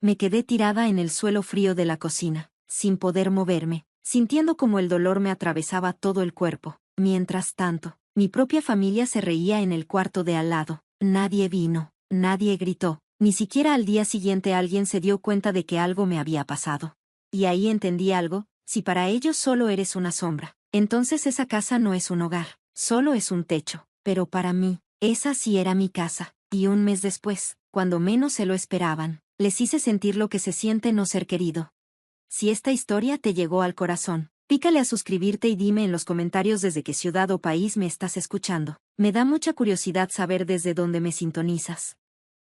Me quedé tirada en el suelo frío de la cocina, sin poder moverme, sintiendo como el dolor me atravesaba todo el cuerpo. Mientras tanto, mi propia familia se reía en el cuarto de al lado. Nadie vino, nadie gritó, ni siquiera al día siguiente alguien se dio cuenta de que algo me había pasado. Y ahí entendí algo: si para ellos solo eres una sombra, entonces esa casa no es un hogar, solo es un techo. Pero para mí, esa sí era mi casa. Y un mes después, cuando menos se lo esperaban, les hice sentir lo que se siente no ser querido. Si esta historia te llegó al corazón, pícale a suscribirte y dime en los comentarios desde qué ciudad o país me estás escuchando. Me da mucha curiosidad saber desde dónde me sintonizas.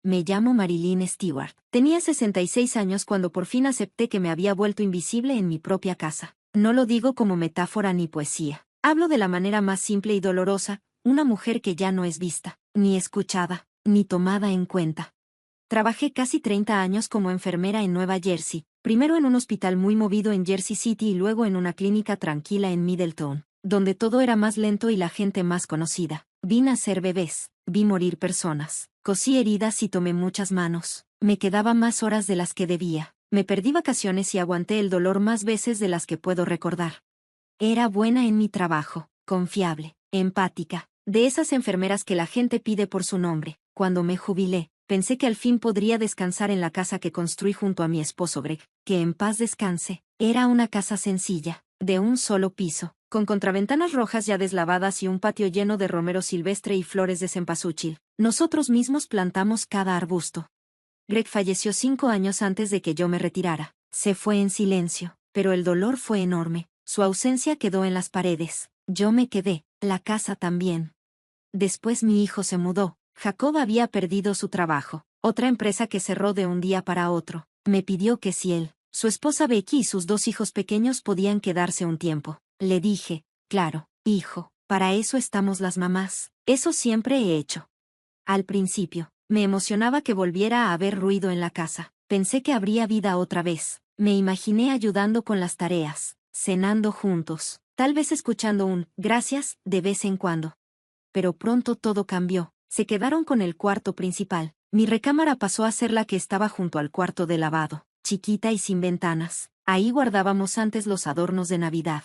Me llamo Marilyn Stewart. Tenía 66 años cuando por fin acepté que me había vuelto invisible en mi propia casa. No lo digo como metáfora ni poesía. Hablo de la manera más simple y dolorosa: una mujer que ya no es vista, ni escuchada, ni tomada en cuenta. Trabajé casi 30 años como enfermera en Nueva Jersey, primero en un hospital muy movido en Jersey City y luego en una clínica tranquila en Middletown, donde todo era más lento y la gente más conocida. Vi nacer bebés, vi morir personas, cosí heridas y tomé muchas manos. Me quedaba más horas de las que debía. Me perdí vacaciones y aguanté el dolor más veces de las que puedo recordar. Era buena en mi trabajo, confiable, empática, de esas enfermeras que la gente pide por su nombre. Cuando me jubilé, pensé que al fin podría descansar en la casa que construí junto a mi esposo Greg, que en paz descanse. Era una casa sencilla, de un solo piso, con contraventanas rojas ya deslavadas y un patio lleno de romero silvestre y flores de cempasúchil. Nosotros mismos plantamos cada arbusto. Greg falleció 5 años antes de que yo me retirara. Se fue en silencio, pero el dolor fue enorme. Su ausencia quedó en las paredes. Yo me quedé, la casa también. Después mi hijo se mudó. Jacob había perdido su trabajo, otra empresa que cerró de un día para otro. Me pidió que si él, su esposa Becky y sus 2 hijos pequeños podían quedarse un tiempo. Le dije: claro, hijo, para eso estamos las mamás. Eso siempre he hecho. Al principio, me emocionaba que volviera a haber ruido en la casa. Pensé que habría vida otra vez. Me imaginé ayudando con las tareas, cenando juntos, tal vez escuchando un «gracias» de vez en cuando. Pero pronto todo cambió. Se quedaron con el cuarto principal. Mi recámara pasó a ser la que estaba junto al cuarto de lavado, chiquita y sin ventanas. Ahí guardábamos antes los adornos de Navidad.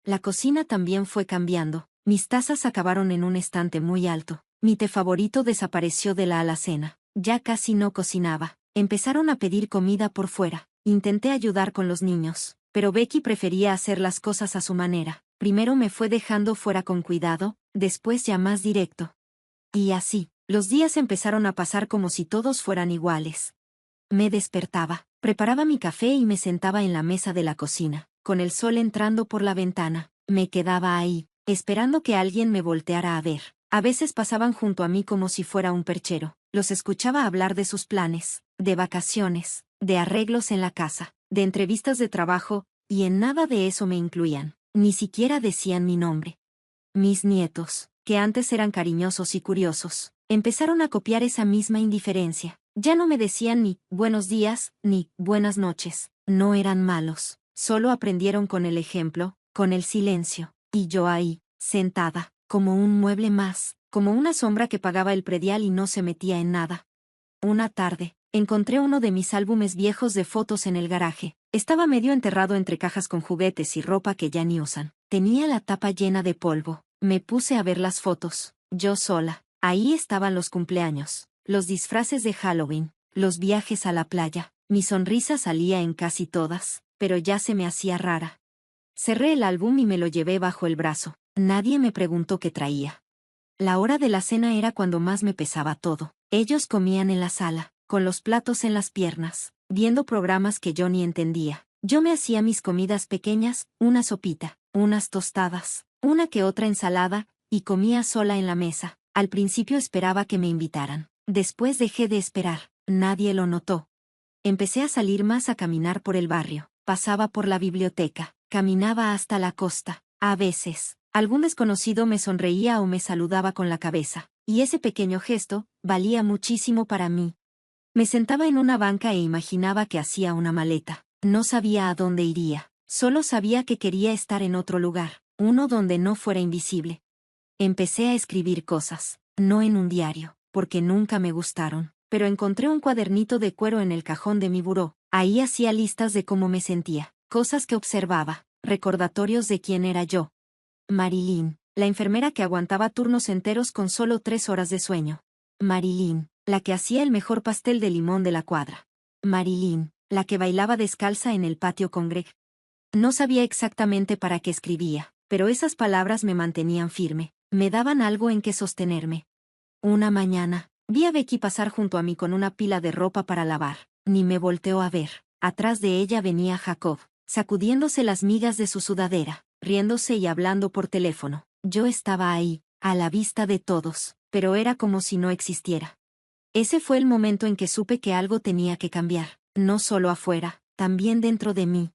La cocina también fue cambiando. Mis tazas acabaron en un estante muy alto. Mi té favorito desapareció de la alacena. Ya casi no cocinaba. Empezaron a pedir comida por fuera. Intenté ayudar con los niños, pero Becky prefería hacer las cosas a su manera. Primero me fue dejando fuera con cuidado, después ya más directo. Y así, los días empezaron a pasar como si todos fueran iguales. Me despertaba, preparaba mi café y me sentaba en la mesa de la cocina, con el sol entrando por la ventana. Me quedaba ahí, esperando que alguien me volteara a ver. A veces pasaban junto a mí como si fuera un perchero. Los escuchaba hablar de sus planes, de vacaciones, de arreglos en la casa, de entrevistas de trabajo, y en nada de eso me incluían. Ni siquiera decían mi nombre. Mis nietos, que antes eran cariñosos y curiosos, empezaron a copiar esa misma indiferencia. Ya no me decían ni «buenos días», ni «buenas noches». No eran malos, solo aprendieron con el ejemplo, con el silencio. Y yo ahí, sentada, como un mueble más, como una sombra que pagaba el predial y no se metía en nada. Una tarde, encontré uno de mis álbumes viejos de fotos en el garaje. Estaba medio enterrado entre cajas con juguetes y ropa que ya ni usan. Tenía la tapa llena de polvo. Me puse a ver las fotos, yo sola. Ahí estaban los cumpleaños, los disfraces de Halloween, los viajes a la playa. Mi sonrisa salía en casi todas, pero ya se me hacía rara. Cerré el álbum y me lo llevé bajo el brazo. Nadie me preguntó qué traía. La hora de la cena era cuando más me pesaba todo. Ellos comían en la sala, con los platos en las piernas, viendo programas que yo ni entendía. Yo me hacía mis comidas pequeñas, una sopita, unas tostadas, una que otra ensalada, y comía sola en la mesa. Al principio esperaba que me invitaran. Después dejé de esperar. Nadie lo notó. Empecé a salir más, a caminar por el barrio. Pasaba por la biblioteca. Caminaba hasta la costa. A veces, algún desconocido me sonreía o me saludaba con la cabeza. Y ese pequeño gesto valía muchísimo para mí. Me sentaba en una banca e imaginaba que hacía una maleta. No sabía a dónde iría. Solo sabía que quería estar en otro lugar, uno donde no fuera invisible. Empecé a escribir cosas, no en un diario, porque nunca me gustaron. pero encontré un cuadernito de cuero en el cajón de mi buró. Ahí hacía listas de cómo me sentía, cosas que observaba, recordatorios de quién era yo. Marilyn, la enfermera que aguantaba turnos enteros con solo 3 horas de sueño. Marilyn, la que hacía el mejor pastel de limón de la cuadra. Marilyn, la que bailaba descalza en el patio con Greg. No sabía exactamente para qué escribía, pero esas palabras me mantenían firme, me daban algo en que sostenerme. Una mañana, vi a Becky pasar junto a mí con una pila de ropa para lavar. Ni me volteó a ver. Atrás de ella venía Jacob, sacudiéndose las migas de su sudadera, riéndose y hablando por teléfono. Yo estaba ahí, a la vista de todos, pero era como si no existiera. Ese fue el momento en que supe que algo tenía que cambiar, no solo afuera, también dentro de mí.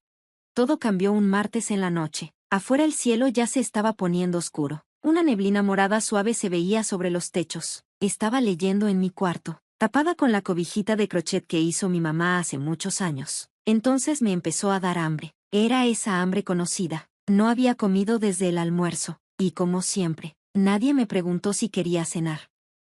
Todo cambió un martes en la noche. Afuera el cielo ya se estaba poniendo oscuro. Una neblina morada suave se veía sobre los techos. Estaba leyendo en mi cuarto, tapada con la cobijita de crochet que hizo mi mamá hace muchos años. Entonces me empezó a dar hambre. Era esa hambre conocida. No había comido desde el almuerzo, y como siempre, nadie me preguntó si quería cenar.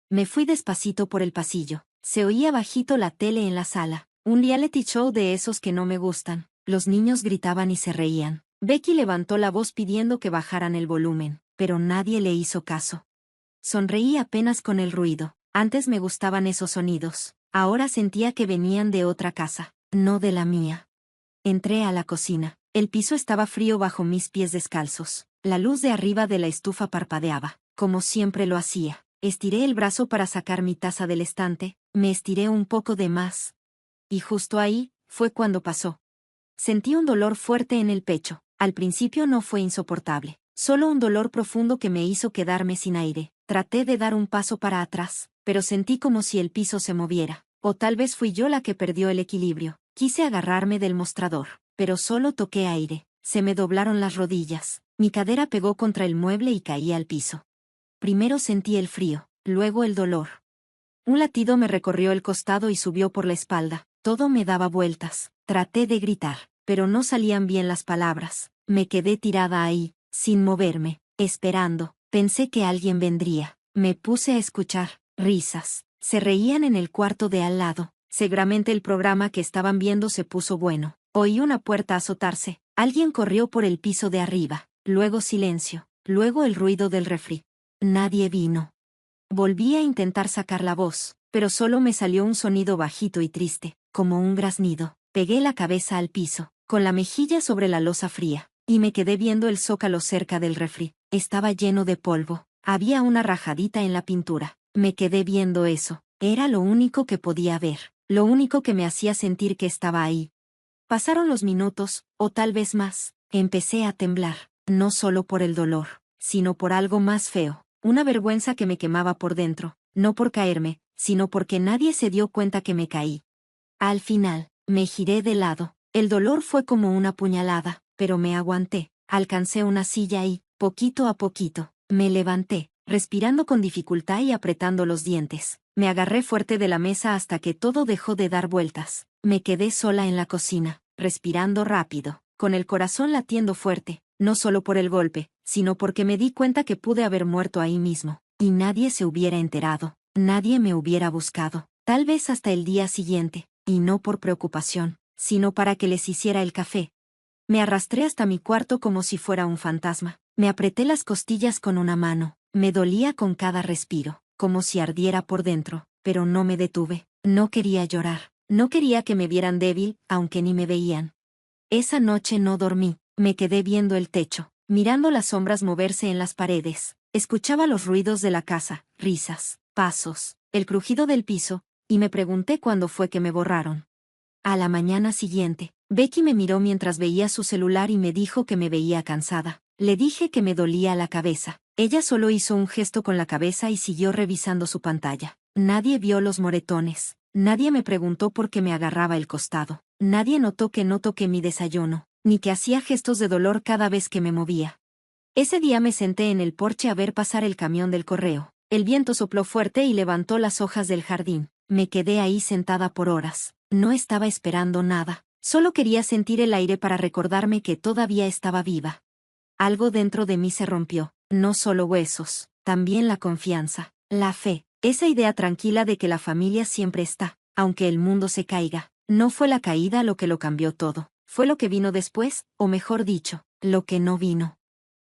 Me fui despacito por el pasillo. Se oía bajito la tele en la sala. Un reality show de esos que no me gustan. Los niños gritaban y se reían. Becky levantó la voz pidiendo que bajaran el volumen, pero nadie le hizo caso. Sonreí apenas con el ruido. Antes me gustaban esos sonidos. Ahora sentía que venían de otra casa, no de la mía. Entré a la cocina. El piso estaba frío bajo mis pies descalzos. La luz de arriba de la estufa parpadeaba, como siempre lo hacía. Estiré el brazo para sacar mi taza del estante, me estiré un poco de más. Y justo ahí, fue cuando pasó. Sentí un dolor fuerte en el pecho. Al principio no fue insoportable, solo un dolor profundo que me hizo quedarme sin aire. Traté de dar un paso para atrás, pero sentí como si el piso se moviera. O tal vez fui yo la que perdió el equilibrio. Quise agarrarme del mostrador, pero solo toqué aire. Se me doblaron las rodillas. Mi cadera pegó contra el mueble y caí al piso. Primero sentí el frío, luego el dolor. Un latido me recorrió el costado y subió por la espalda. Todo me daba vueltas. Traté de gritar, pero no salían bien las palabras. Me quedé tirada ahí, sin moverme, esperando. Pensé que alguien vendría. Me puse a escuchar. Risas. Se reían en el cuarto de al lado. Seguramente el programa que estaban viendo se puso bueno. Oí una puerta azotarse. Alguien corrió por el piso de arriba. Luego silencio. Luego el ruido del refri. Nadie vino. Volví a intentar sacar la voz, pero solo me salió un sonido bajito y triste, como un graznido. Pegué la cabeza al piso, con la mejilla sobre la loza fría, y me quedé viendo el zócalo cerca del refri. Estaba lleno de polvo. Había una rajadita en la pintura. Me quedé viendo eso. Era lo único que podía ver, lo único que me hacía sentir que estaba ahí. Pasaron los minutos, o tal vez más. Empecé a temblar, no solo por el dolor, sino por algo más feo. Una vergüenza que me quemaba por dentro, no por caerme, sino porque nadie se dio cuenta que me caí. Al final, me giré de lado. El dolor fue como una puñalada, pero me aguanté. Alcancé una silla y, poquito a poquito, me levanté, respirando con dificultad y apretando los dientes. Me agarré fuerte de la mesa hasta que todo dejó de dar vueltas. Me quedé sola en la cocina, respirando rápido, con el corazón latiendo fuerte, no solo por el golpe, sino porque me di cuenta que pude haber muerto ahí mismo, y nadie se hubiera enterado, nadie me hubiera buscado, tal vez hasta el día siguiente, y no por preocupación, sino para que les hiciera el café. Me arrastré hasta mi cuarto como si fuera un fantasma, me apreté las costillas con una mano, me dolía con cada respiro, como si ardiera por dentro, pero no me detuve, no quería llorar, no quería que me vieran débil, aunque ni me veían. Esa noche no dormí, me quedé viendo el techo, mirando las sombras moverse en las paredes, escuchaba los ruidos de la casa, risas, pasos, el crujido del piso, y me pregunté cuándo fue que me borraron. A la mañana siguiente, Becky me miró mientras veía su celular y me dijo que me veía cansada. Le dije que me dolía la cabeza. Ella solo hizo un gesto con la cabeza y siguió revisando su pantalla. Nadie vio los moretones. Nadie me preguntó por qué me agarraba el costado. Nadie notó que no toqué mi desayuno, ni que hacía gestos de dolor cada vez que me movía. Ese día me senté en el porche a ver pasar el camión del correo. El viento sopló fuerte y levantó las hojas del jardín. Me quedé ahí sentada por horas. No estaba esperando nada. Solo quería sentir el aire para recordarme que todavía estaba viva. Algo dentro de mí se rompió. No solo huesos, también la confianza, la fe. Esa idea tranquila de que la familia siempre está, aunque el mundo se caiga. No fue la caída lo que lo cambió todo. Fue lo que vino después, o mejor dicho, lo que no vino.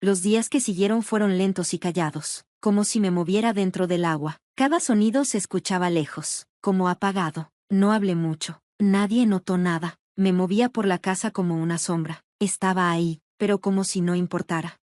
Los días que siguieron fueron lentos y callados, como si me moviera dentro del agua. Cada sonido se escuchaba lejos, como apagado. No hablé mucho. Nadie notó nada. Me movía por la casa como una sombra. Estaba ahí, pero como si no importara.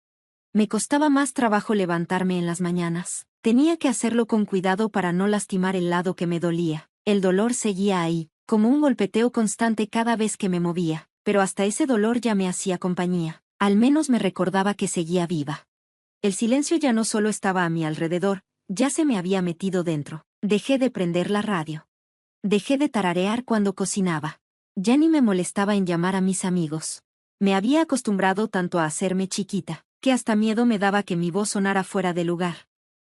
Me costaba más trabajo levantarme en las mañanas. Tenía que hacerlo con cuidado para no lastimar el lado que me dolía. El dolor seguía ahí, como un golpeteo constante cada vez que me movía, pero hasta ese dolor ya me hacía compañía. Al menos me recordaba que seguía viva. El silencio ya no solo estaba a mi alrededor, ya se me había metido dentro. Dejé de prender la radio. Dejé de tararear cuando cocinaba. Ya ni me molestaba en llamar a mis amigos. Me había acostumbrado tanto a hacerme chiquita, que hasta miedo me daba que mi voz sonara fuera de lugar.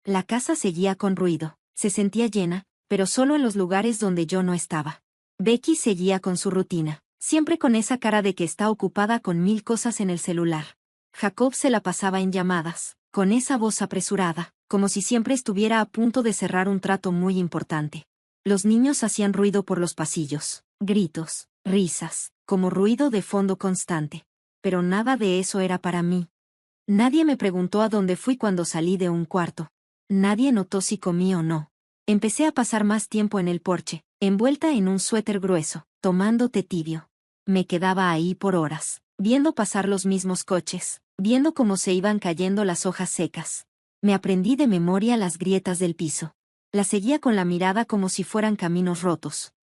La casa seguía con ruido, se sentía llena, pero solo en los lugares donde yo no estaba. Becky seguía con su rutina, siempre con esa cara de que está ocupada con 1000 cosas en el celular. Jacob se la pasaba en llamadas, con esa voz apresurada, como si siempre estuviera a punto de cerrar un trato muy importante. Los niños hacían ruido por los pasillos, gritos, risas, como ruido de fondo constante. Pero nada de eso era para mí. Nadie me preguntó a dónde fui cuando salí de un cuarto. Nadie notó si comí o no. Empecé a pasar más tiempo en el porche, envuelta en un suéter grueso, tomando té tibio. Me quedaba ahí por horas, viendo pasar los mismos coches, viendo cómo se iban cayendo las hojas secas. Me aprendí de memoria las grietas del piso. Las seguía con la mirada como si fueran caminos rotos.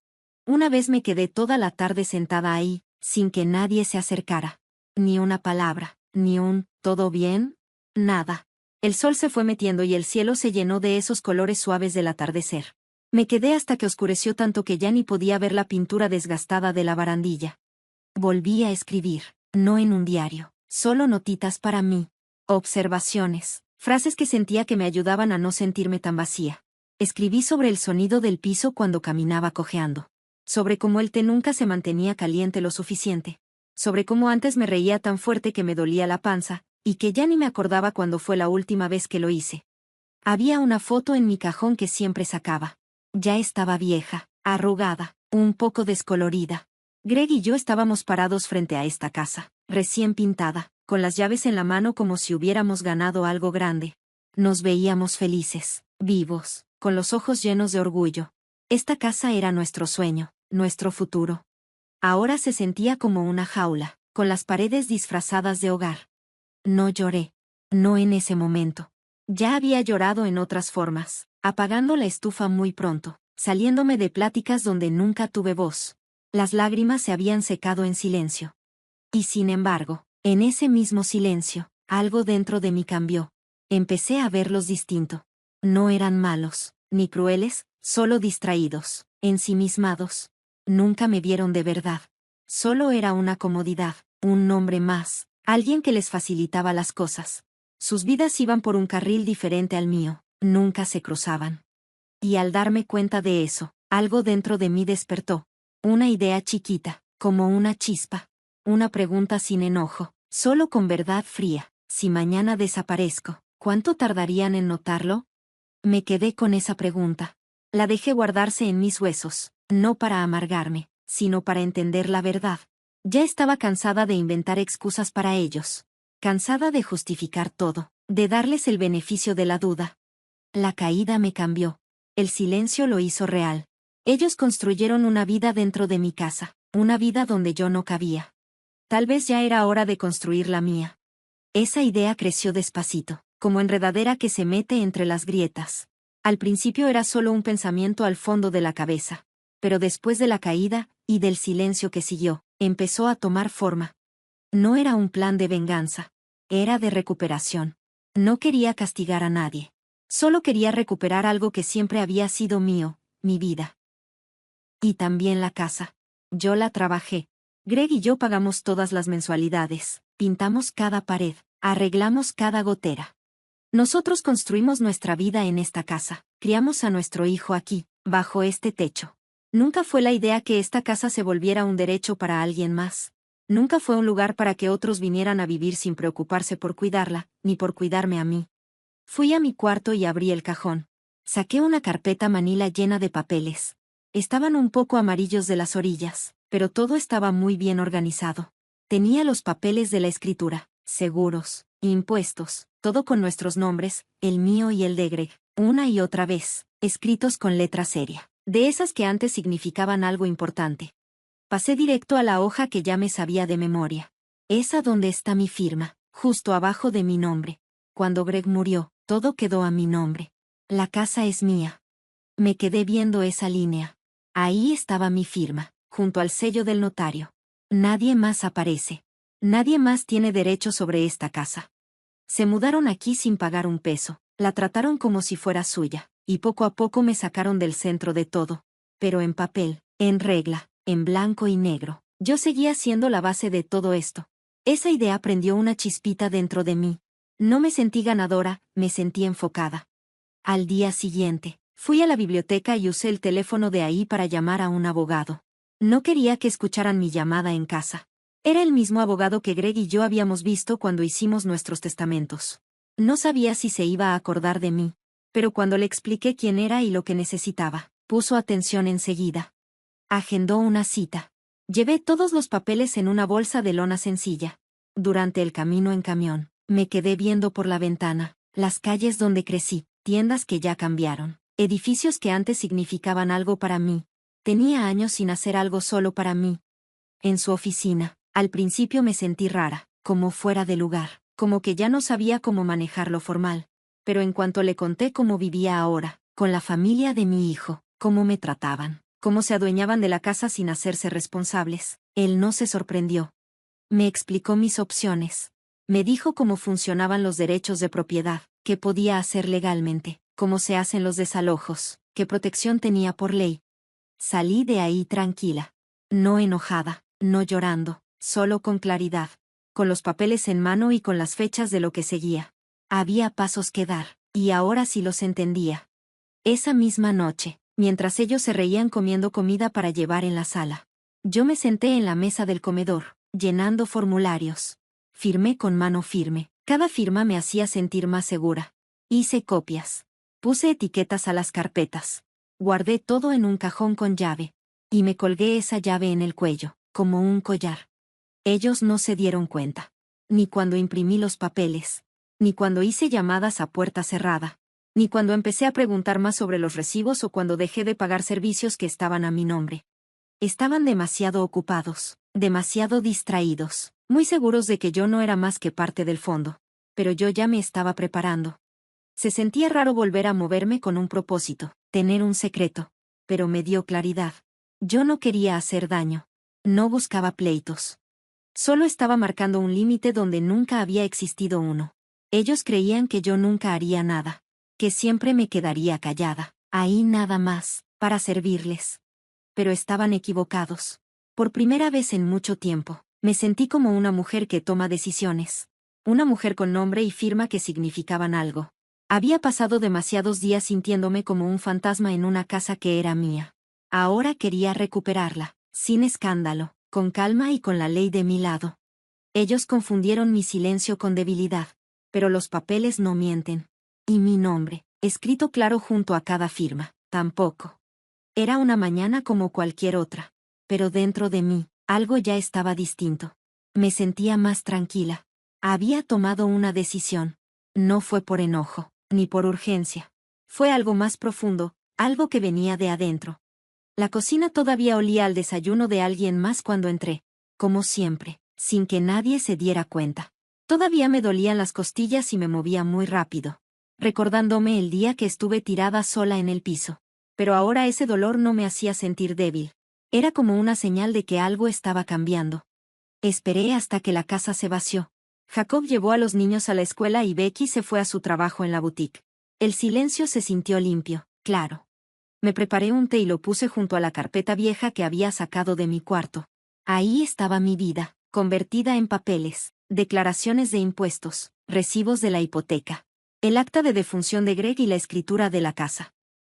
Una vez me quedé toda la tarde sentada ahí, sin que nadie se acercara. Ni una palabra, ni un ¿todo bien? Nada. El sol se fue metiendo y el cielo se llenó de esos colores suaves del atardecer. Me quedé hasta que oscureció tanto que ya ni podía ver la pintura desgastada de la barandilla. Volví a escribir, no en un diario, solo notitas para mí. Observaciones, frases que sentía que me ayudaban a no sentirme tan vacía. Escribí sobre el sonido del piso cuando caminaba cojeando. Sobre cómo el té nunca se mantenía caliente lo suficiente. Sobre cómo antes me reía tan fuerte que me dolía la panza, y que ya ni me acordaba cuándo fue la última vez que lo hice. Había una foto en mi cajón que siempre sacaba. Ya estaba vieja, arrugada, un poco descolorida. Greg y yo estábamos parados frente a esta casa, recién pintada, con las llaves en la mano como si hubiéramos ganado algo grande. Nos veíamos felices, vivos, con los ojos llenos de orgullo. Esta casa era nuestro sueño, nuestro futuro. Ahora se sentía como una jaula, con las paredes disfrazadas de hogar. No lloré. No en ese momento. Ya había llorado en otras formas, apagando la estufa muy pronto, saliéndome de pláticas donde nunca tuve voz. Las lágrimas se habían secado en silencio. Y sin embargo, en ese mismo silencio, algo dentro de mí cambió. Empecé a verlos distinto. No eran malos, ni crueles, solo distraídos, ensimismados. Nunca me vieron de verdad. Solo era una comodidad, un nombre más. Alguien que les facilitaba las cosas. Sus vidas iban por un carril diferente al mío, nunca se cruzaban. Y al darme cuenta de eso, algo dentro de mí despertó. Una idea chiquita, como una chispa. Una pregunta sin enojo, solo con verdad fría. Si mañana desaparezco, ¿cuánto tardarían en notarlo? Me quedé con esa pregunta. La dejé guardarse en mis huesos, no para amargarme, sino para entender la verdad. Ya estaba cansada de inventar excusas para ellos. Cansada de justificar todo, de darles el beneficio de la duda. La caída me cambió. El silencio lo hizo real. Ellos construyeron una vida dentro de mi casa, una vida donde yo no cabía. Tal vez ya era hora de construir la mía. Esa idea creció despacito, como enredadera que se mete entre las grietas. Al principio era solo un pensamiento al fondo de la cabeza. Pero después de la caída, y del silencio que siguió, empezó a tomar forma. No era un plan de venganza. Era de recuperación. No quería castigar a nadie. Solo quería recuperar algo que siempre había sido mío, mi vida. Y también la casa. Yo la trabajé. Greg y yo pagamos todas las mensualidades, pintamos cada pared, arreglamos cada gotera. Nosotros construimos nuestra vida en esta casa, criamos a nuestro hijo aquí, bajo este techo. Nunca fue la idea que esta casa se volviera un derecho para alguien más. Nunca fue un lugar para que otros vinieran a vivir sin preocuparse por cuidarla, ni por cuidarme a mí. Fui a mi cuarto y abrí el cajón. Saqué una carpeta manila llena de papeles. Estaban un poco amarillos de las orillas, pero todo estaba muy bien organizado. Tenía los papeles de la escritura, seguros, impuestos, todo con nuestros nombres, el mío y el de Greg, una y otra vez, escritos con letra seria, de esas que antes significaban algo importante. Pasé directo a la hoja que ya me sabía de memoria. Esa donde está mi firma, justo abajo de mi nombre. Cuando Greg murió, todo quedó a mi nombre. La casa es mía. Me quedé viendo esa línea. Ahí estaba mi firma, junto al sello del notario. Nadie más aparece. Nadie más tiene derecho sobre esta casa. Se mudaron aquí sin pagar un peso, la trataron como si fuera suya, y poco a poco me sacaron del centro de todo. Pero en papel, en regla, en blanco y negro, yo seguía siendo la base de todo esto. Esa idea prendió una chispita dentro de mí. No me sentí ganadora, me sentí enfocada. Al día siguiente, fui a la biblioteca y usé el teléfono de ahí para llamar a un abogado. No quería que escucharan mi llamada en casa. Era el mismo abogado que Greg y yo habíamos visto cuando hicimos nuestros testamentos. No sabía si se iba a acordar de mí, pero cuando le expliqué quién era y lo que necesitaba, puso atención enseguida. Agendó una cita. Llevé todos los papeles en una bolsa de lona sencilla. Durante el camino en camión, me quedé viendo por la ventana, las calles donde crecí, tiendas que ya cambiaron, edificios que antes significaban algo para mí. Tenía años sin hacer algo solo para mí. En su oficina, al principio me sentí rara, como fuera de lugar, como que ya no sabía cómo manejar lo formal. Pero en cuanto le conté cómo vivía ahora, con la familia de mi hijo, cómo me trataban, cómo se adueñaban de la casa sin hacerse responsables, él no se sorprendió. Me explicó mis opciones. Me dijo cómo funcionaban los derechos de propiedad, qué podía hacer legalmente, cómo se hacen los desalojos, qué protección tenía por ley. Salí de ahí tranquila. No enojada, no llorando, solo con claridad. Con los papeles en mano y con las fechas de lo que seguía. Había pasos que dar, y ahora sí los entendía. Esa misma noche, mientras ellos se reían comiendo comida para llevar en la sala, yo me senté en la mesa del comedor, llenando formularios. Firmé con mano firme. Cada firma me hacía sentir más segura. Hice copias. Puse etiquetas a las carpetas. Guardé todo en un cajón con llave. Y me colgué esa llave en el cuello, como un collar. Ellos no se dieron cuenta. Ni cuando imprimí los papeles. Ni cuando hice llamadas a puerta cerrada. Ni cuando empecé a preguntar más sobre los recibos o cuando dejé de pagar servicios que estaban a mi nombre. Estaban demasiado ocupados, demasiado distraídos, muy seguros de que yo no era más que parte del fondo. Pero yo ya me estaba preparando. Se sentía raro volver a moverme con un propósito, tener un secreto. Pero me dio claridad. Yo no quería hacer daño. No buscaba pleitos. Solo estaba marcando un límite donde nunca había existido uno. Ellos creían que yo nunca haría nada. Que siempre me quedaría callada, ahí nada más, para servirles. Pero estaban equivocados. Por primera vez en mucho tiempo, me sentí como una mujer que toma decisiones. Una mujer con nombre y firma que significaban algo. Había pasado demasiados días sintiéndome como un fantasma en una casa que era mía. Ahora quería recuperarla, sin escándalo, con calma y con la ley de mi lado. Ellos confundieron mi silencio con debilidad. Pero los papeles no mienten. Y mi nombre, escrito claro junto a cada firma, tampoco. Era una mañana como cualquier otra. Pero dentro de mí, algo ya estaba distinto. Me sentía más tranquila. Había tomado una decisión. No fue por enojo, ni por urgencia. Fue algo más profundo, algo que venía de adentro. La cocina todavía olía al desayuno de alguien más cuando entré. Como siempre, sin que nadie se diera cuenta. Todavía me dolían las costillas y me movía muy rápido, recordándome el día que estuve tirada sola en el piso. Pero ahora ese dolor no me hacía sentir débil. Era como una señal de que algo estaba cambiando. Esperé hasta que la casa se vació. Jacob llevó a los niños a la escuela y Becky se fue a su trabajo en la boutique. El silencio se sintió limpio, claro. Me preparé un té y lo puse junto a la carpeta vieja que había sacado de mi cuarto. Ahí estaba mi vida, convertida en papeles, declaraciones de impuestos, recibos de la hipoteca, el acta de defunción de Greg y la escritura de la casa.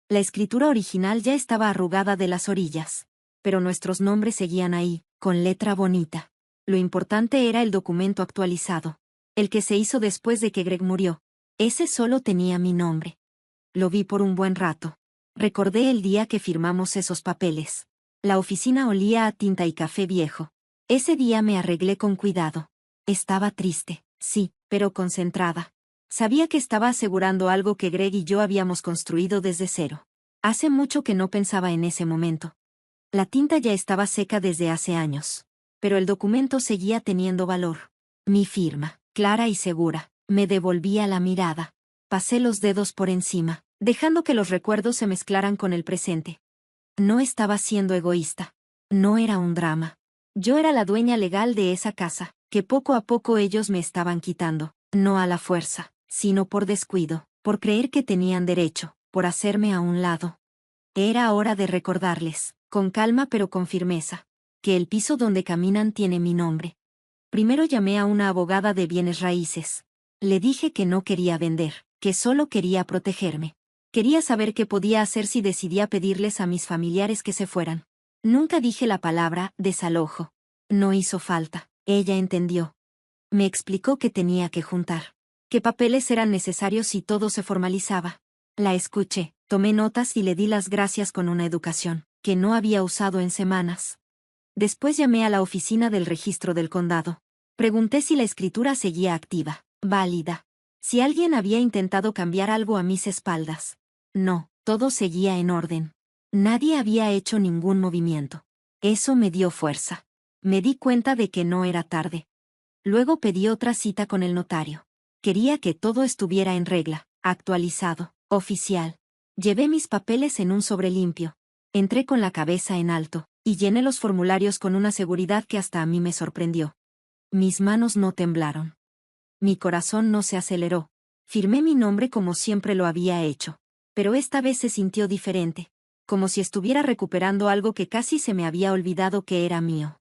La escritura original ya estaba arrugada de las orillas. Pero nuestros nombres seguían ahí, con letra bonita. Lo importante era el documento actualizado. El que se hizo después de que Greg murió. Ese solo tenía mi nombre. Lo vi por un buen rato. Recordé el día que firmamos esos papeles. La oficina olía a tinta y café viejo. Ese día me arreglé con cuidado. Estaba triste, sí, pero concentrada. Sabía que estaba asegurando algo que Greg y yo habíamos construido desde cero. Hace mucho que no pensaba en ese momento. La tinta ya estaba seca desde hace años. Pero el documento seguía teniendo valor. Mi firma, clara y segura, me devolvía la mirada. Pasé los dedos por encima, dejando que los recuerdos se mezclaran con el presente. No estaba siendo egoísta. No era un drama. Yo era la dueña legal de esa casa, que poco a poco ellos me estaban quitando, no a la fuerza, sino por descuido, por creer que tenían derecho, por hacerme a un lado. Era hora de recordarles, con calma pero con firmeza, que el piso donde caminan tiene mi nombre. Primero llamé a una abogada de bienes raíces. Le dije que no quería vender, que solo quería protegerme. Quería saber qué podía hacer si decidía pedirles a mis familiares que se fueran. Nunca dije la palabra desalojo. No hizo falta. Ella entendió. Me explicó que tenía que juntar. Qué papeles eran necesarios si todo se formalizaba. La escuché, tomé notas y le di las gracias con una educación que no había usado en semanas. Después llamé a la oficina del registro del condado. Pregunté si la escritura seguía activa, válida. Si alguien había intentado cambiar algo a mis espaldas. No, todo seguía en orden. Nadie había hecho ningún movimiento. Eso me dio fuerza. Me di cuenta de que no era tarde. Luego pedí otra cita con el notario. Quería que todo estuviera en regla, actualizado, oficial. Llevé mis papeles en un sobre limpio. Entré con la cabeza en alto, y llené los formularios con una seguridad que hasta a mí me sorprendió. Mis manos no temblaron. Mi corazón no se aceleró. Firmé mi nombre como siempre lo había hecho. Pero esta vez se sintió diferente, como si estuviera recuperando algo que casi se me había olvidado que era mío.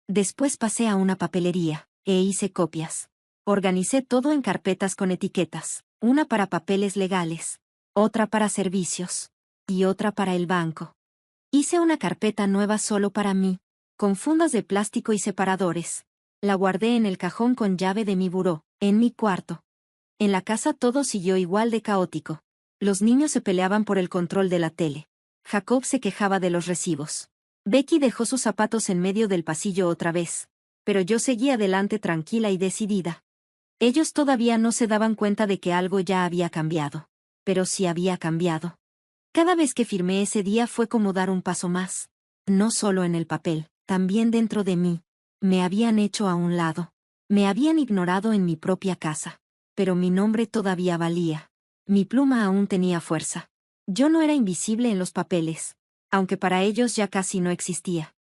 Después pasé a una papelería, e hice copias. Organicé todo en carpetas con etiquetas, una para papeles legales, otra para servicios, y otra para el banco. Hice una carpeta nueva solo para mí, con fundas de plástico y separadores. La guardé en el cajón con llave de mi buró, en mi cuarto. En la casa todo siguió igual de caótico. Los niños se peleaban por el control de la tele. Jacob se quejaba de los recibos. Becky dejó sus zapatos en medio del pasillo otra vez. Pero yo seguía adelante tranquila y decidida. Ellos todavía no se daban cuenta de que algo ya había cambiado. Pero sí había cambiado. Cada vez que firmé ese día fue como dar un paso más. No solo en el papel, también dentro de mí. Me habían hecho a un lado. Me habían ignorado en mi propia casa. Pero mi nombre todavía valía. Mi pluma aún tenía fuerza. Yo no era invisible en los papeles, aunque para ellos ya casi no existía.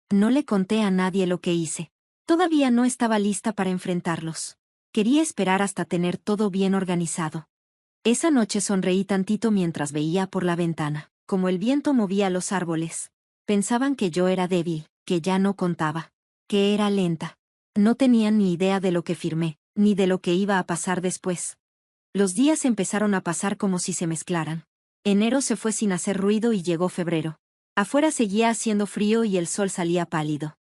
No le conté a nadie lo que hice. Todavía no estaba lista para enfrentarlos. Quería esperar hasta tener todo bien organizado. Esa noche sonreí tantito mientras veía por la ventana, como el viento movía los árboles. Pensaban que yo era débil, que ya no contaba, que era lenta. No tenían ni idea de lo que firmé, ni de lo que iba a pasar después. Los días empezaron a pasar como si se mezclaran. Enero se fue sin hacer ruido y llegó febrero. Afuera seguía haciendo frío y el sol salía pálido.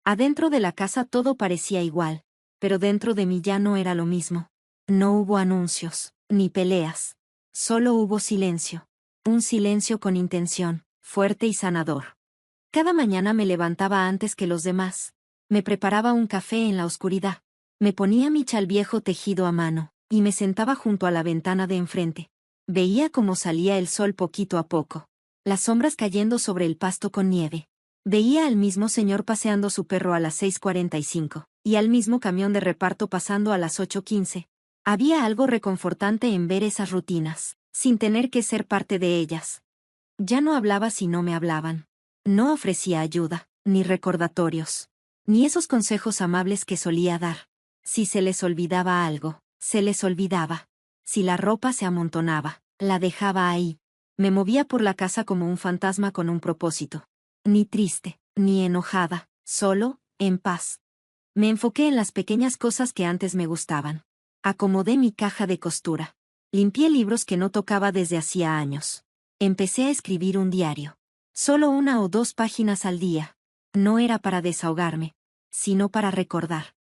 Adentro de la casa todo parecía igual, pero dentro de mí ya no era lo mismo. No hubo anuncios, ni peleas. Solo hubo silencio. Un silencio con intención, fuerte y sanador. Cada mañana me levantaba antes que los demás. Me preparaba un café en la oscuridad. Me ponía mi chal viejo tejido a mano, y me sentaba junto a la ventana de enfrente. Veía cómo salía el sol poquito a poco. Las sombras cayendo sobre el pasto con nieve. Veía al mismo señor paseando su perro a las 6:45, y al mismo camión de reparto pasando a las 8:15. Había algo reconfortante en ver esas rutinas, sin tener que ser parte de ellas. Ya no hablaba si no me hablaban. No ofrecía ayuda, ni recordatorios, ni esos consejos amables que solía dar. Si se les olvidaba algo, se les olvidaba. Si la ropa se amontonaba, la dejaba ahí. Me movía por la casa como un fantasma con un propósito. Ni triste, ni enojada, solo, en paz. Me enfoqué en las pequeñas cosas que antes me gustaban. Acomodé mi caja de costura. Limpié libros que no tocaba desde hacía años. Empecé a escribir un diario. Solo 1 o 2 páginas al día. No era para desahogarme, sino para recordar.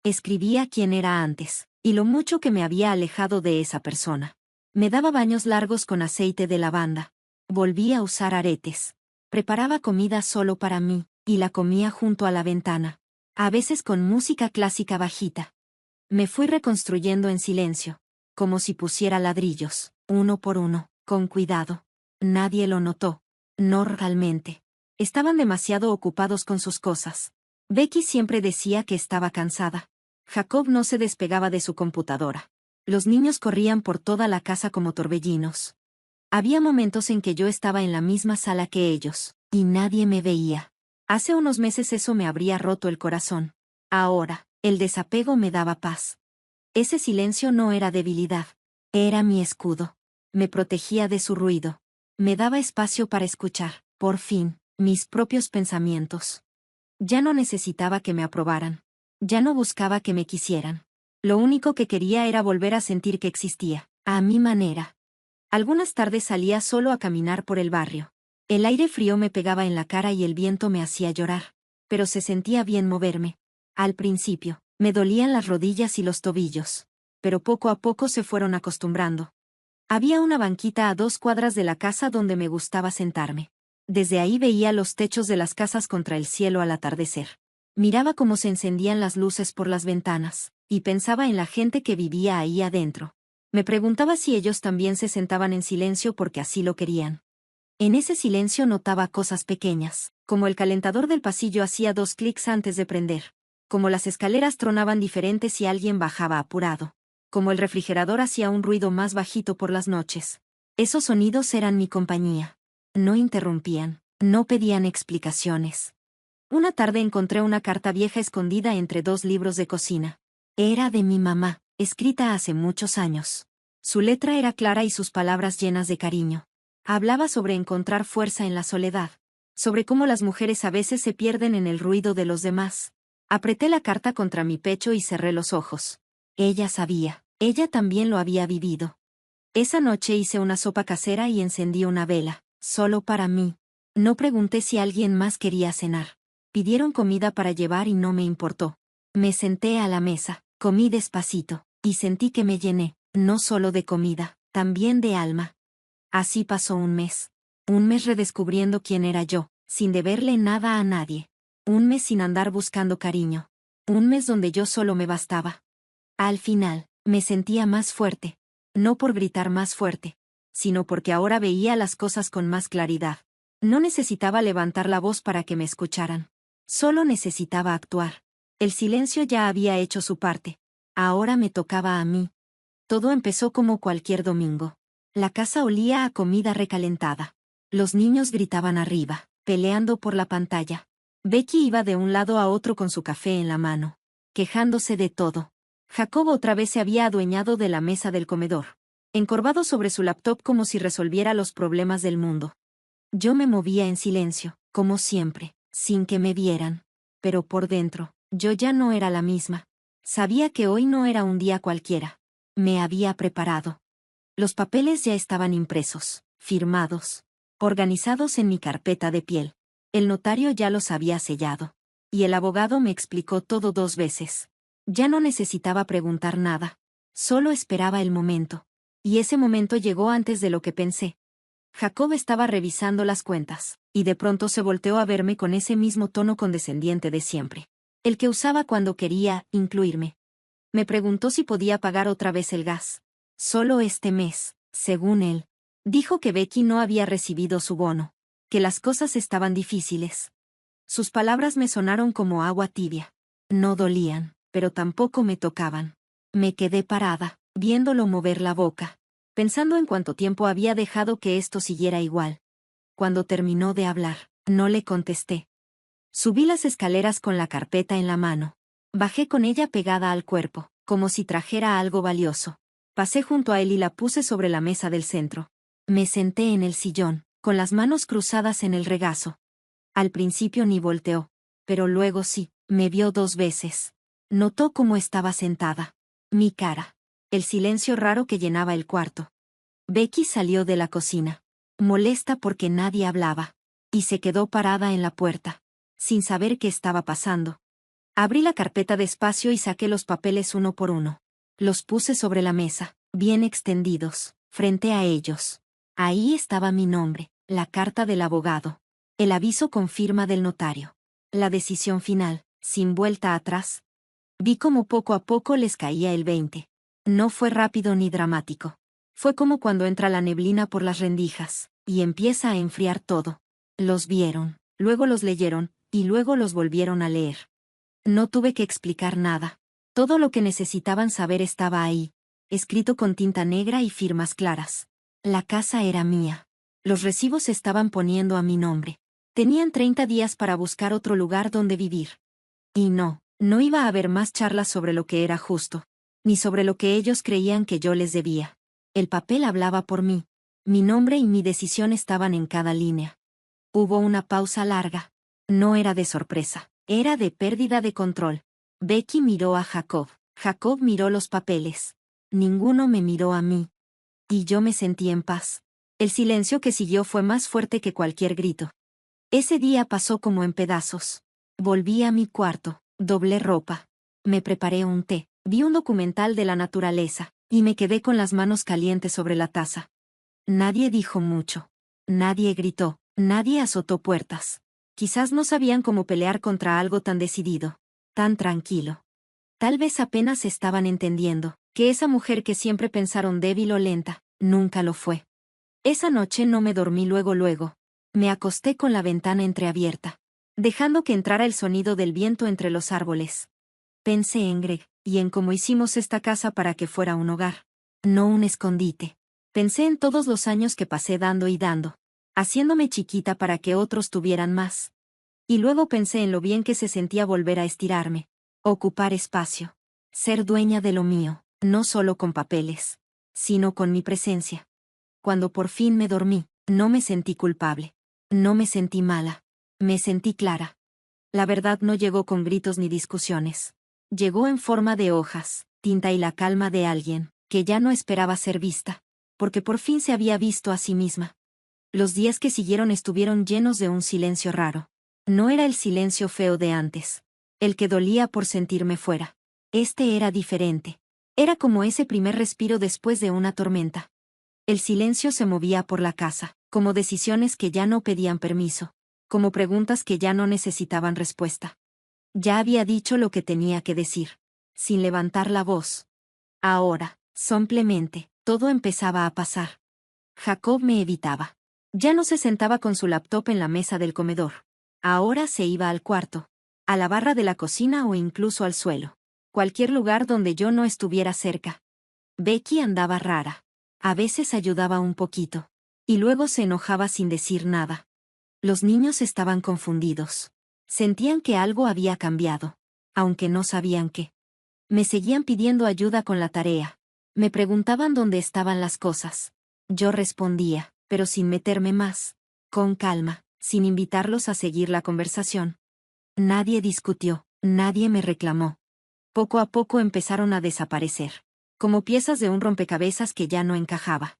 Escribía quién era antes, y lo mucho que me había alejado de esa persona. Me daba baños largos con aceite de lavanda. Volví a usar aretes. Preparaba comida solo para mí, y la comía junto a la ventana. A veces con música clásica bajita. Me fui reconstruyendo en silencio, como si pusiera ladrillos, uno por uno, con cuidado. Nadie lo notó. No realmente. Estaban demasiado ocupados con sus cosas. Becky siempre decía que estaba cansada. Jacob no se despegaba de su computadora. Los niños corrían por toda la casa como torbellinos. Había momentos en que yo estaba en la misma sala que ellos, y nadie me veía. Hace unos meses eso me habría roto el corazón. Ahora, el desapego me daba paz. Ese silencio no era debilidad. Era mi escudo. Me protegía de su ruido. Me daba espacio para escuchar, por fin, mis propios pensamientos. Ya no necesitaba que me aprobaran. Ya no buscaba que me quisieran. Lo único que quería era volver a sentir que existía, a mi manera. Algunas tardes salía solo a caminar por el barrio. El aire frío me pegaba en la cara y el viento me hacía llorar. Pero se sentía bien moverme. Al principio, me dolían las rodillas y los tobillos. Pero poco a poco se fueron acostumbrando. Había una banquita a 2 cuadras de la casa donde me gustaba sentarme. Desde ahí veía los techos de las casas contra el cielo al atardecer. Miraba cómo se encendían las luces por las ventanas, y pensaba en la gente que vivía ahí adentro. Me preguntaba si ellos también se sentaban en silencio porque así lo querían. En ese silencio notaba cosas pequeñas, como el calentador del pasillo hacía 2 clics antes de prender, como las escaleras tronaban diferentes si alguien bajaba apurado, como el refrigerador hacía un ruido más bajito por las noches. Esos sonidos eran mi compañía. No interrumpían, no pedían explicaciones. Una tarde encontré una carta vieja escondida entre 2 libros de cocina. Era de mi mamá, escrita hace muchos años. Su letra era clara y sus palabras llenas de cariño. Hablaba sobre encontrar fuerza en la soledad, sobre cómo las mujeres a veces se pierden en el ruido de los demás. Apreté la carta contra mi pecho y cerré los ojos. Ella sabía, ella también lo había vivido. Esa noche hice una sopa casera y encendí una vela, solo para mí. No pregunté si alguien más quería cenar. Pidieron comida para llevar y no me importó. Me senté a la mesa, comí despacito, y sentí que me llené, no solo de comida, también de alma. Así pasó un mes. Un mes redescubriendo quién era yo, sin deberle nada a nadie. Un mes sin andar buscando cariño. Un mes donde yo solo me bastaba. Al final, me sentía más fuerte. No por gritar más fuerte, sino porque ahora veía las cosas con más claridad. No necesitaba levantar la voz para que me escucharan. Solo necesitaba actuar. El silencio ya había hecho su parte. Ahora me tocaba a mí. Todo empezó como cualquier domingo. La casa olía a comida recalentada. Los niños gritaban arriba, peleando por la pantalla. Becky iba de un lado a otro con su café en la mano, quejándose de todo. Jacob otra vez se había adueñado de la mesa del comedor, encorvado sobre su laptop como si resolviera los problemas del mundo. Yo me movía en silencio, como siempre, sin que me vieran. Pero por dentro, yo ya no era la misma. Sabía que hoy no era un día cualquiera. Me había preparado. Los papeles ya estaban impresos, firmados, organizados en mi carpeta de piel. El notario ya los había sellado. Y el abogado me explicó todo 2 veces. Ya no necesitaba preguntar nada. Solo esperaba el momento. Y ese momento llegó antes de lo que pensé. Jacob estaba revisando las cuentas, y de pronto se volteó a verme con ese mismo tono condescendiente de siempre. El que usaba cuando quería incluirme. Me preguntó si podía pagar otra vez el gas. Solo este mes, según él. Dijo que Becky no había recibido su bono, que las cosas estaban difíciles. Sus palabras me sonaron como agua tibia. No dolían, pero tampoco me tocaban. Me quedé parada, viéndolo mover la boca, pensando en cuánto tiempo había dejado que esto siguiera igual. Cuando terminó de hablar, no le contesté. Subí las escaleras con la carpeta en la mano. Bajé con ella pegada al cuerpo, como si trajera algo valioso. Pasé junto a él y la puse sobre la mesa del centro. Me senté en el sillón, con las manos cruzadas en el regazo. Al principio ni volteó, pero luego sí, me vio 2 veces. Notó cómo estaba sentada. Mi cara. El silencio raro que llenaba el cuarto. Becky salió de la cocina, molesta porque nadie hablaba, y se quedó parada en la puerta, sin saber qué estaba pasando. Abrí la carpeta despacio y saqué los papeles uno por uno. Los puse sobre la mesa, bien extendidos, frente a ellos. Ahí estaba mi nombre, la carta del abogado, el aviso con firma del notario. La decisión final, sin vuelta atrás. Vi cómo poco a poco les caía el 20. No fue rápido ni dramático. Fue como cuando entra la neblina por las rendijas, y empieza a enfriar todo. Los vieron, luego los leyeron, y luego los volvieron a leer. No tuve que explicar nada. Todo lo que necesitaban saber estaba ahí, escrito con tinta negra y firmas claras. La casa era mía. Los recibos estaban poniendo a mi nombre. Tenían 30 días para buscar otro lugar donde vivir. Y no iba a haber más charlas sobre lo que era justo, ni sobre lo que ellos creían que yo les debía. El papel hablaba por mí. Mi nombre y mi decisión estaban en cada línea. Hubo una pausa larga. No era de sorpresa, era de pérdida de control. Becky miró a Jacob. Jacob miró los papeles. Ninguno me miró a mí. Y yo me sentí en paz. El silencio que siguió fue más fuerte que cualquier grito. Ese día pasó como en pedazos. Volví a mi cuarto, doblé ropa. Me preparé un té, vi un documental de la naturaleza, y me quedé con las manos calientes sobre la taza. Nadie dijo mucho. Nadie gritó, nadie azotó puertas. Quizás no sabían cómo pelear contra algo tan decidido, tan tranquilo. Tal vez apenas estaban entendiendo que esa mujer que siempre pensaron débil o lenta, nunca lo fue. Esa noche no me dormí luego. Me acosté con la ventana entreabierta, dejando que entrara el sonido del viento entre los árboles. Pensé en Greg, y en cómo hicimos esta casa para que fuera un hogar, no un escondite. Pensé en todos los años que pasé dando y dando, haciéndome chiquita para que otros tuvieran más. Y luego pensé en lo bien que se sentía volver a estirarme, ocupar espacio, ser dueña de lo mío, no solo con papeles, sino con mi presencia. Cuando por fin me dormí, no me sentí culpable. No me sentí mala. Me sentí clara. La verdad no llegó con gritos ni discusiones. Llegó en forma de hojas, tinta y la calma de alguien que ya no esperaba ser vista, porque por fin se había visto a sí misma. Los días que siguieron estuvieron llenos de un silencio raro. No era el silencio feo de antes, el que dolía por sentirme fuera. Este era diferente. Era como ese primer respiro después de una tormenta. El silencio se movía por la casa, como decisiones que ya no pedían permiso, como preguntas que ya no necesitaban respuesta. Ya había dicho lo que tenía que decir, sin levantar la voz. Ahora, simplemente, todo empezaba a pasar. Jacob me evitaba. Ya no se sentaba con su laptop en la mesa del comedor. Ahora se iba al cuarto, a la barra de la cocina o incluso al suelo. Cualquier lugar donde yo no estuviera cerca. Becky andaba rara. A veces ayudaba un poquito. Y luego se enojaba sin decir nada. Los niños estaban confundidos. Sentían que algo había cambiado, aunque no sabían qué. Me seguían pidiendo ayuda con la tarea. Me preguntaban dónde estaban las cosas. Yo respondía, pero sin meterme más. Con calma, sin invitarlos a seguir la conversación. Nadie discutió, nadie me reclamó. Poco a poco empezaron a desaparecer, como piezas de un rompecabezas que ya no encajaba.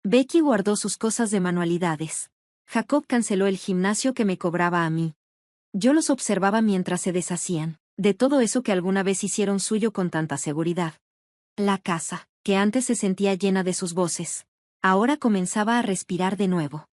Becky guardó sus cosas de manualidades. Jacob canceló el gimnasio que me cobraba a mí. Yo los observaba mientras se deshacían, de todo eso que alguna vez hicieron suyo con tanta seguridad. La casa, que antes se sentía llena de sus voces, ahora comenzaba a respirar de nuevo.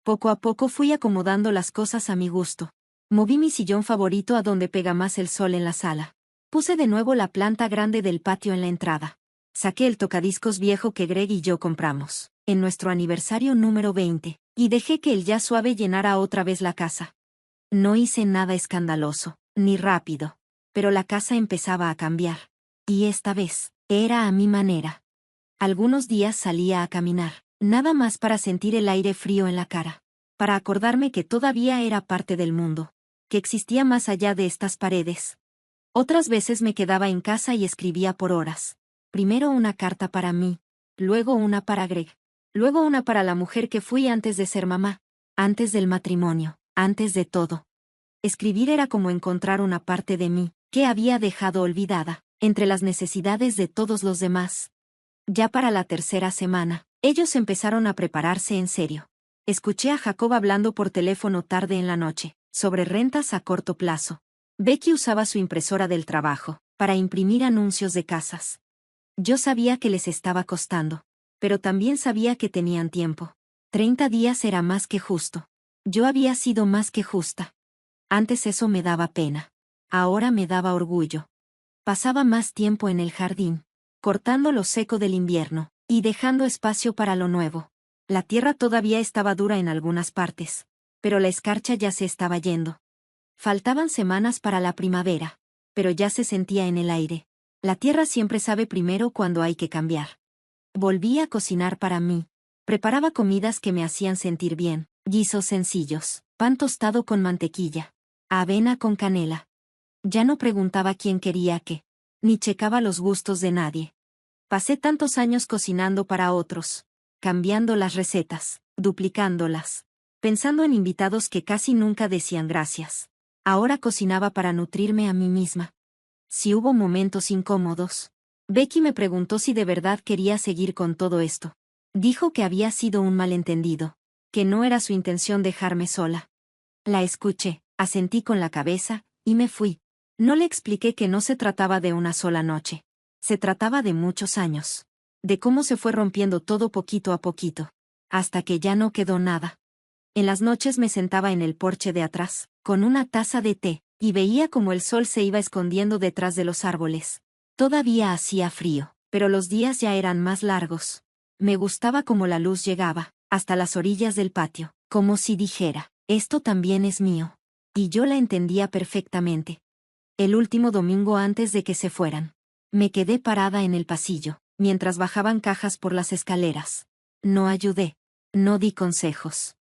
Poco a poco fui acomodando las cosas a mi gusto. Moví mi sillón favorito a donde pega más el sol en la sala. Puse de nuevo la planta grande del patio en la entrada. Saqué el tocadiscos viejo que Greg y yo compramos, en nuestro aniversario número 20, y dejé que el jazz suave llenara otra vez la casa. No hice nada escandaloso, ni rápido, pero la casa empezaba a cambiar. Y esta vez, era a mi manera. Algunos días salía a caminar, nada más para sentir el aire frío en la cara, para acordarme que todavía era parte del mundo, que existía más allá de estas paredes. Otras veces me quedaba en casa y escribía por horas. Primero una carta para mí, luego una para Greg, luego una para la mujer que fui antes de ser mamá, antes del matrimonio, antes de todo. Escribir era como encontrar una parte de mí, que había dejado olvidada, entre las necesidades de todos los demás. Ya para la tercera semana, ellos empezaron a prepararse en serio. Escuché a Jacob hablando por teléfono tarde en la noche, sobre rentas a corto plazo. Becky usaba su impresora del trabajo, para imprimir anuncios de casas. Yo sabía que les estaba costando, pero también sabía que tenían tiempo. 30 días era más que justo. Yo había sido más que justa. Antes eso me daba pena. Ahora me daba orgullo. Pasaba más tiempo en el jardín, cortando lo seco del invierno, y dejando espacio para lo nuevo. La tierra todavía estaba dura en algunas partes, pero la escarcha ya se estaba yendo. Faltaban semanas para la primavera, pero ya se sentía en el aire. La tierra siempre sabe primero cuando hay que cambiar. Volví a cocinar para mí. Preparaba comidas que me hacían sentir bien, guisos sencillos, pan tostado con mantequilla, avena con canela. Ya no preguntaba quién quería qué, ni checaba los gustos de nadie. Pasé tantos años cocinando para otros, cambiando las recetas, duplicándolas, pensando en invitados que casi nunca decían gracias. Ahora cocinaba para nutrirme a mí misma. Si hubo momentos incómodos, Becky me preguntó si de verdad quería seguir con todo esto. Dijo que había sido un malentendido, que no era su intención dejarme sola. La escuché, asentí con la cabeza, y me fui. No le expliqué que no se trataba de una sola noche. Se trataba de muchos años. De cómo se fue rompiendo todo poquito a poquito. Hasta que ya no quedó nada. En las noches me sentaba en el porche de atrás, con una taza de té, y veía cómo el sol se iba escondiendo detrás de los árboles. Todavía hacía frío, pero los días ya eran más largos. Me gustaba cómo la luz llegaba, hasta las orillas del patio, como si dijera, esto también es mío. Y yo la entendía perfectamente. El último domingo antes de que se fueran, me quedé parada en el pasillo, mientras bajaban cajas por las escaleras. No ayudé. No di consejos.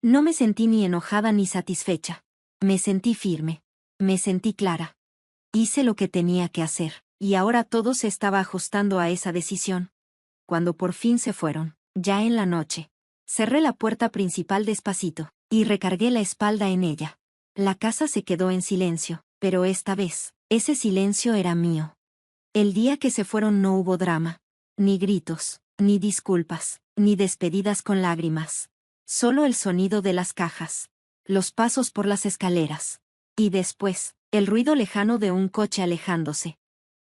No me sentí ni enojada ni satisfecha. Me sentí firme. Me sentí clara. Hice lo que tenía que hacer, y ahora todo se estaba ajustando a esa decisión. Cuando por fin se fueron, ya en la noche, cerré la puerta principal despacito, y recargué la espalda en ella. La casa se quedó en silencio, pero esta vez, ese silencio era mío. El día que se fueron no hubo drama, ni gritos, ni disculpas, ni despedidas con lágrimas. Solo el sonido de las cajas, los pasos por las escaleras, y después, el ruido lejano de un coche alejándose.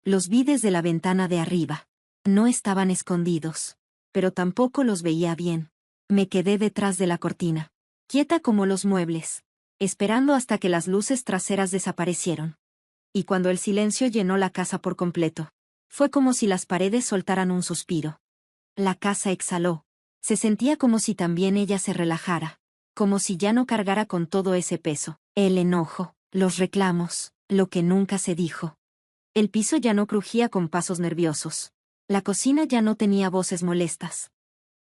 Los vi desde la ventana de arriba. No estaban escondidos, pero tampoco los veía bien. Me quedé detrás de la cortina, quieta como los muebles, esperando hasta que las luces traseras desaparecieron. Y cuando el silencio llenó la casa por completo, fue como si las paredes soltaran un suspiro. La casa exhaló. Se sentía como si también ella se relajara, como si ya no cargara con todo ese peso, el enojo, los reclamos, lo que nunca se dijo. El piso ya no crujía con pasos nerviosos. La cocina ya no tenía voces molestas.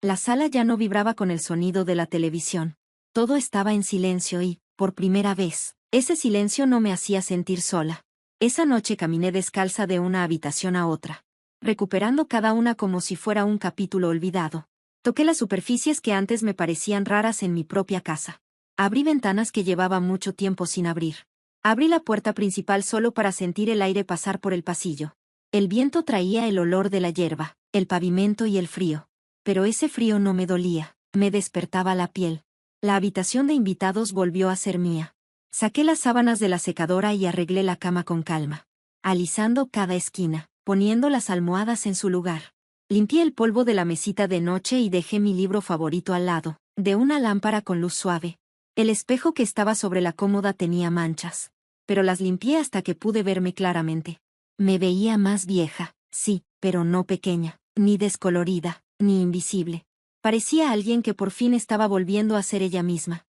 La sala ya no vibraba con el sonido de la televisión. Todo estaba en silencio y, por primera vez, ese silencio no me hacía sentir sola. Esa noche caminé descalza de una habitación a otra, recuperando cada una como si fuera un capítulo olvidado. Toqué las superficies que antes me parecían raras en mi propia casa. Abrí ventanas que llevaba mucho tiempo sin abrir. Abrí la puerta principal solo para sentir el aire pasar por el pasillo. El viento traía el olor de la hierba, el pavimento y el frío. Pero ese frío no me dolía, me despertaba la piel. La habitación de invitados volvió a ser mía. Saqué las sábanas de la secadora y arreglé la cama con calma, alisando cada esquina, poniendo las almohadas en su lugar. Limpié el polvo de la mesita de noche y dejé mi libro favorito al lado, de una lámpara con luz suave. El espejo que estaba sobre la cómoda tenía manchas, pero las limpié hasta que pude verme claramente. Me veía más vieja, sí, pero no pequeña, ni descolorida, ni invisible. Parecía alguien que por fin estaba volviendo a ser ella misma.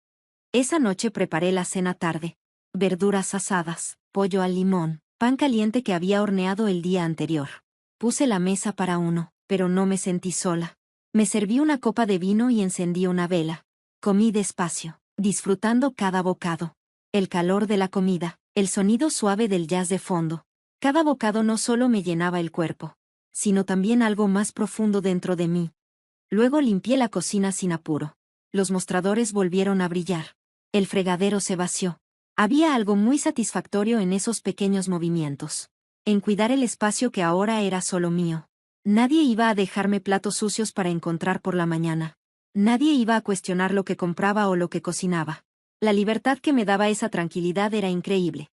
Esa noche preparé la cena tarde. Verduras asadas, pollo al limón, pan caliente que había horneado el día anterior. Puse la mesa para uno, pero no me sentí sola. Me serví una copa de vino y encendí una vela. Comí despacio, disfrutando cada bocado. El calor de la comida, el sonido suave del jazz de fondo. Cada bocado no solo me llenaba el cuerpo, sino también algo más profundo dentro de mí. Luego limpié la cocina sin apuro. Los mostradores volvieron a brillar. El fregadero se vació. Había algo muy satisfactorio en esos pequeños movimientos. En cuidar el espacio que ahora era solo mío. Nadie iba a dejarme platos sucios para encontrar por la mañana. Nadie iba a cuestionar lo que compraba o lo que cocinaba. La libertad que me daba esa tranquilidad era increíble.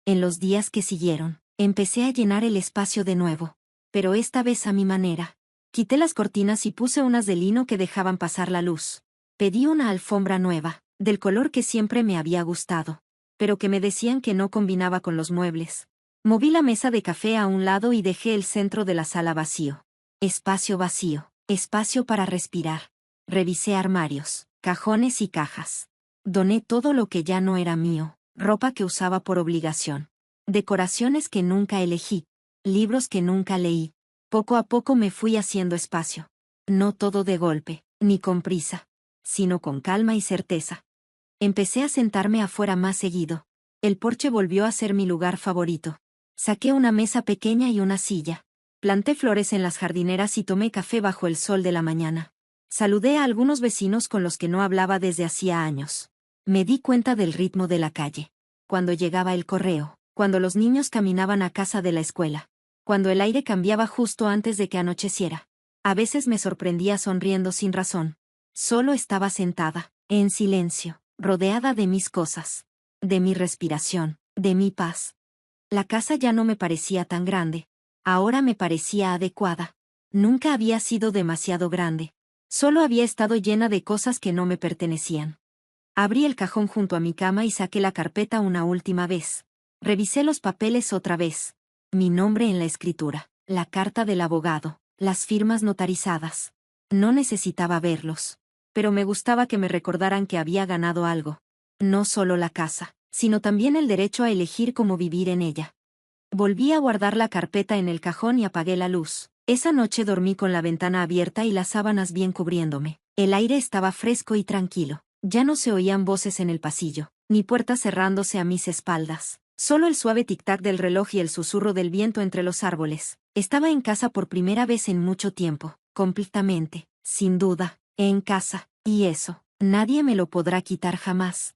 En los días que siguieron, empecé a llenar el espacio de nuevo. Pero esta vez a mi manera. Quité las cortinas y puse unas de lino que dejaban pasar la luz. Pedí una alfombra nueva, del color que siempre me había gustado, pero que me decían que no combinaba con los muebles. Moví la mesa de café a un lado y dejé el centro de la sala vacío. Espacio vacío, espacio para respirar. Revisé armarios, cajones y cajas. Doné todo lo que ya no era mío, ropa que usaba por obligación. Decoraciones que nunca elegí, libros que nunca leí. Poco a poco me fui haciendo espacio. No todo de golpe, ni con prisa, sino con calma y certeza. Empecé a sentarme afuera más seguido. El porche volvió a ser mi lugar favorito. Saqué una mesa pequeña y una silla. Planté flores en las jardineras y tomé café bajo el sol de la mañana. Saludé a algunos vecinos con los que no hablaba desde hacía años. Me di cuenta del ritmo de la calle. Cuando llegaba el correo, cuando los niños caminaban a casa de la escuela, cuando el aire cambiaba justo antes de que anocheciera. A veces me sorprendía sonriendo sin razón. Solo estaba sentada, en silencio, rodeada de mis cosas, de mi respiración, de mi paz. La casa ya no me parecía tan grande. Ahora me parecía adecuada. Nunca había sido demasiado grande. Solo había estado llena de cosas que no me pertenecían. Abrí el cajón junto a mi cama y saqué la carpeta una última vez. Revisé los papeles otra vez. Mi nombre en la escritura, la carta del abogado, las firmas notarizadas. No necesitaba verlos. Pero me gustaba que me recordaran que había ganado algo. No solo la casa, sino también el derecho a elegir cómo vivir en ella. Volví a guardar la carpeta en el cajón y apagué la luz. Esa noche dormí con la ventana abierta y las sábanas bien cubriéndome. El aire estaba fresco y tranquilo. Ya no se oían voces en el pasillo, ni puertas cerrándose a mis espaldas. Solo el suave tic-tac del reloj y el susurro del viento entre los árboles. Estaba en casa por primera vez en mucho tiempo, completamente, sin duda, en casa, y eso, nadie me lo podrá quitar jamás.